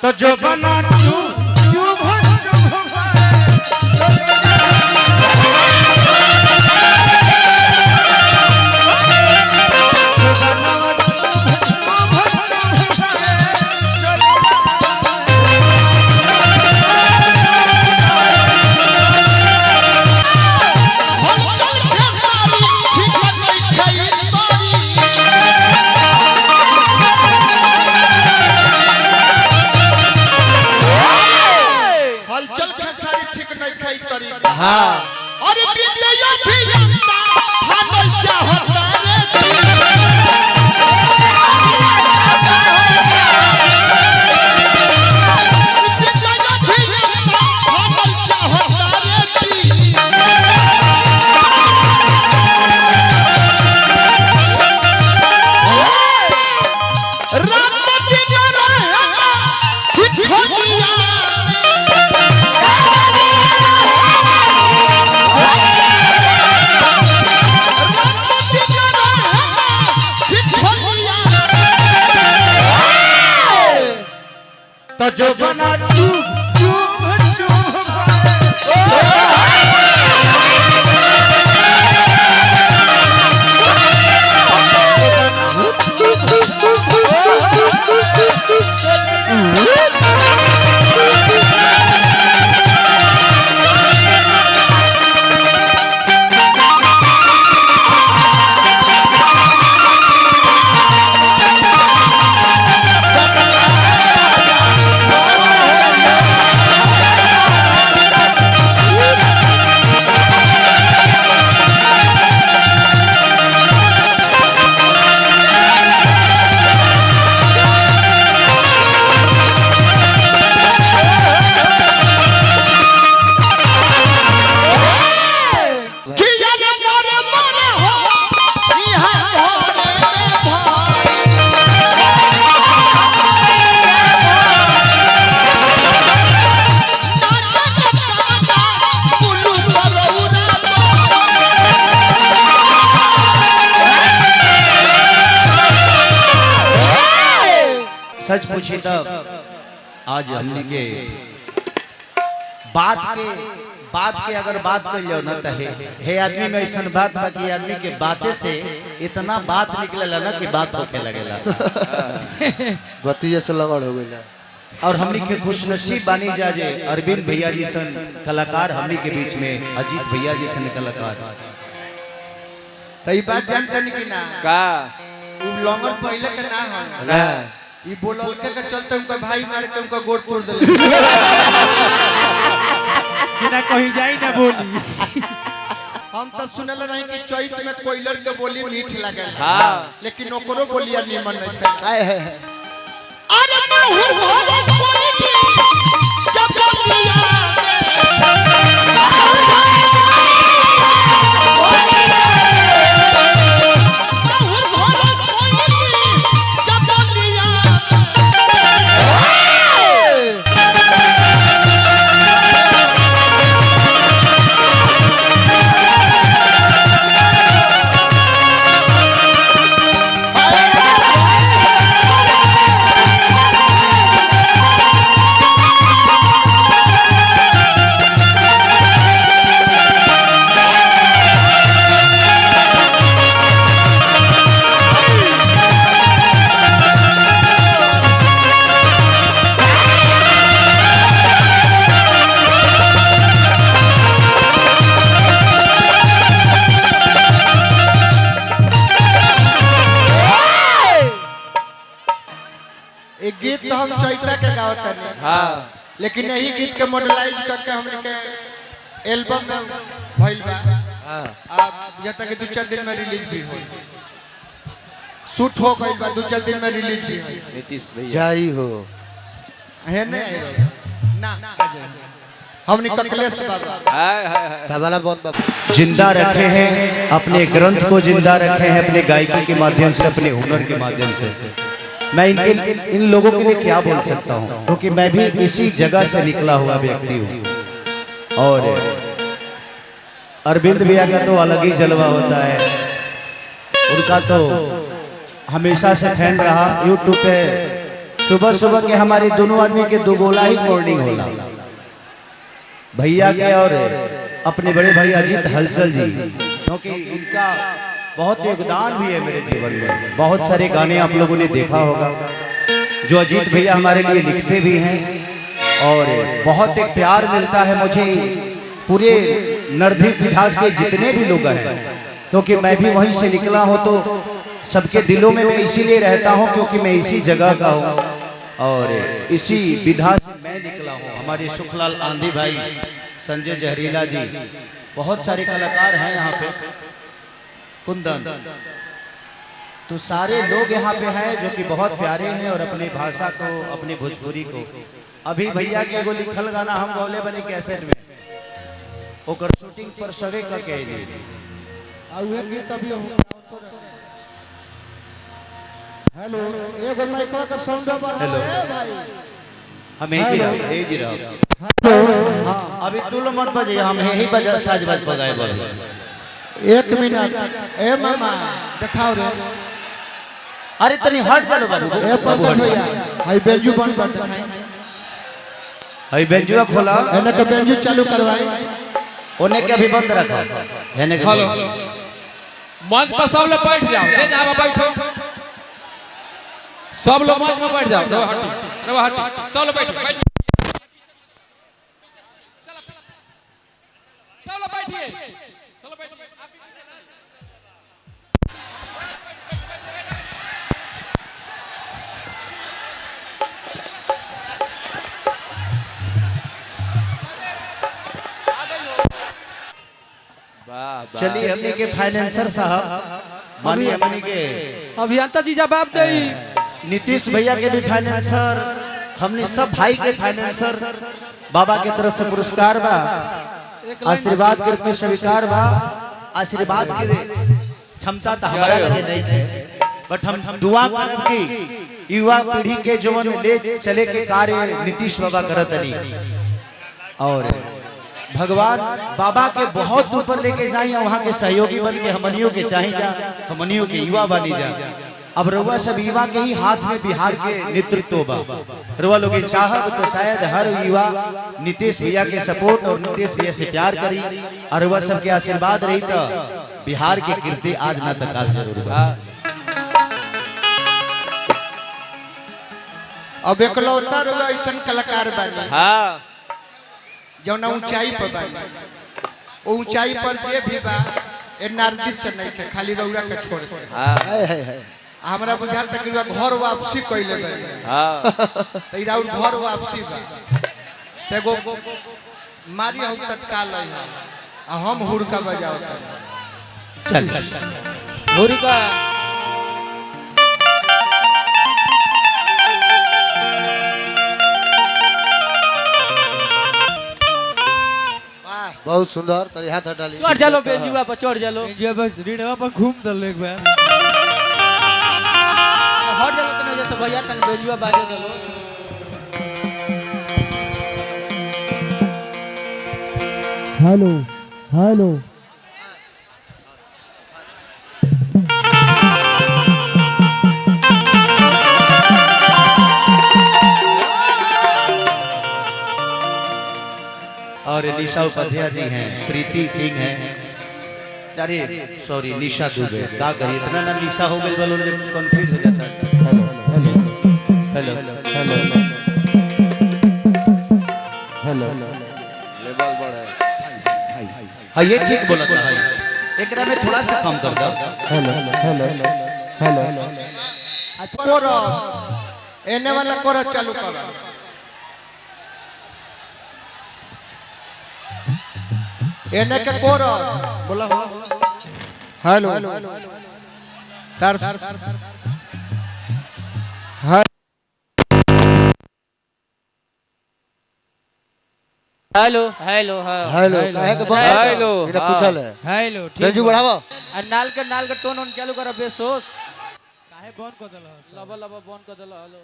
तो जो बना तो जो बना सच पूछी तब आज हमने के बात के अगर बात कर लियो ना तो हे आदमी में ऐसा बात बाकी आदमी के बातें से इतना बात निकलेला ना कि बात होके लगेला गतिये से लगड़ हो गइला। और हमनी के खुशनसीब बानी जा जे अरविंद भैया जी सन कलाकार हमनी के बीच में, अजीत भैया जी सन कलाकार। तई बात जानते नहीं कि ना का उ लंगर पहले के ना हो रे ई बोलल के चलते उनका भाई मार के उनका गोड़ तोड़ देले कि ना कहीं जाई ना बोली। हम तो सुनल नहीं कि चैत में कोयलर के बोली मीठ लगे हां लेकिन ओकरो बोलिया निमन नहीं आए है अरे माहुर भरे कोई जब बोलिया एक गीत तो हम चैता के गावत करने हां लेकिन यही गीत के मॉडलाइज करके हमने के एल्बम में भइल बा। हां अब जब तक 2-4 दिन में रिलीज भी हो शूट हो गइल बा, 2-4 दिन में रिलीज भी हो नीतीश भैया जाई हो है ना हमने ककलेश बाबा हाय हाय हाय तबला बहुत बाबा जिंदा रखे हैं, अपने ग्रंथ को जिंदा रखे हैं, अपने गायकी के माध्यम से, अपने हुनर के माध्यम से। मैं इन लोगों के लिए क्या बोल सकता हूँ, क्योंकि मैं भी इसी जगह से निकला हुआ व्यक्ति हूँ। और अरविंद भैया का तो अलग ही जलवा होता है, उनका तो हमेशा से फैन रहा। यूट्यूब पे सुबह सुबह के हमारे दोनों आदमी के दो गोला ही मॉर्निंग होला, भैया के और अपने बड़े भाई अजीत हलचल जी, क्योंकि इनका बहुत योगदान भी है मेरे जीवन में। बहुत सारे गाने आप लोगों ने देखा होगा जो अजीत भैया हमारे लिए लिखते भी हैं, और बहुत एक प्यार मिलता है मुझे पूरे नरधिक विधाज के जितने भी लोग हैं, क्योंकि मैं भी वहीं से निकला हूँ, तो सबके दिलों में मैं इसीलिए रहता हूँ क्योंकि मैं इसी जगह का हूँ और इसी विधा से मैं निकला हूँ। हमारे सुखलाल आंधी भाई, संजय जहरीला जी, बहुत सारे कलाकार हैं यहाँ पे, कुंदन, तो सारे लोग यहाँ पे हैं जो कि बहुत प्यारे हैं और अपनी भाषा को, अपनी भोजपुरी को। अभी भैया के एगो लिखल गाना हम गौले बने कैसेट में, ओकर शूटिंग पर सवे का कह हेलो एगो माइकवा का साउंड बढ़ाओ भाई। हम यही जी रहा हाँ, अभी तू लो मत बजे, हम यही बजा साज बाज बजाए बोले। 1 मिनट ए मामा दिखाओ रे। अरे तनी हट चलो बाबू, ए पंकज भैया हाई बेंजू बंद कर दिखाई, हाई बेंजुआ खोला, एने के बेंजू चालू करवाई, ओने के अभी बंद रखा, एने के हेलो मंच पर सब लोग बैठ जाओ, जे जहां बैठो सब लोग मंच में बैठ जाओ, रवा हटी सब लोग बैठो, बैठो सब लोग बैठिए, चलो बैठो। चलिए हमने के फाइनेंसर साहब, मानिए हमने के अभियंता जी जवाब दे, नीतीश भैया के भी फाइनेंसर, हमने सब भाई के फाइनेंसर, बाबा के तरफ से पुरस्कार बा, आशीर्वाद के रूप में स्वीकार बा। आशीर्वाद के क्षमता तो हमारा लगे नहीं है, बट हम दुआ करब कि युवा पीढ़ी के जीवन ले चले के कार्य नीतीश बाबा करत नहीं, और भगवान बाबा के बहुत ऊपर लेके जाए, वहाँ के सहयोगी बन के हमनियों के चाहे जा, हमनियों के युवा बनी जा। अब रउआ सब युवा के ही हाथ में बिहार के नेतृत्व बा, रउआ लोग चाहब तो शायद हर युवा नीतीश भैया के सपोर्ट और नीतीश भैया से प्यार करी, और रउआ सब के आशीर्वाद रही तो बिहार के कीर्ति आज ना तक काल जरूर बा। अब एकलौता रउआ ऐसन कलाकार बानी हाँ जौना ऊंचाई पर बानी, वो ऊंचाई पर जे भी बा ए नारदी से नहीं के, खाली रउरा के छोड़ के। है हमरा बुझात कि घर वापसी कइले बानी, हाँ तैरा और घर वापसी बा, तेगो मारी हो तत्काल है, आ हम हुरका बजाओ चल मुर्गा बहुत सुंदर, तेरे हाथ डाली, चढ़ जालो बेंजुआ पर, चढ़ जालो रीढ़वा पर घूम दल एक बार, हट जालो तने जैसे भैया तन बेंजुआ बाजे दलो। हेलो हेलो और निशा उपाध्याय जी हैं, प्रीति सिंह हैं, अरे सॉरी निशा दुबे, क्या करिए इतना ना निशा हो गई वालों ने कंफ्यूज हो जाता है। हेलो हेलो हेलो हेलो लेवल बढ़े, हाँ ये ठीक बोला था भाई, एकरा में थोड़ा सा कम कर दो। हेलो हेलो हेलो कोरस एने वाला कोरस चालू करो, एने के कोरस बोला हो। हेलो तार हेलो हेलो हां हेलो काहे के बंद, हेलो इने पूछल है, हेलो बेंजू बढ़ावा, और नाल के टोन ऑन चालू कर बेसोस, काहे बंद कर दल, लबा लबा बंद कर दल। हेलो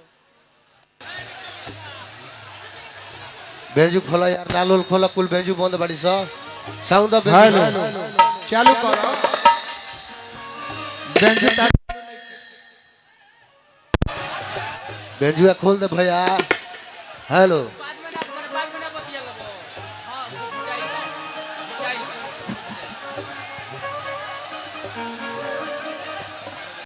बेंजू खोला यार, नाल खोला, कुल बेंजू बंद बाड़ी सा, साउंड ऑफ हेलो चालू करो, बेंजू तार बेंजुआ खोल दे भैया। हेलो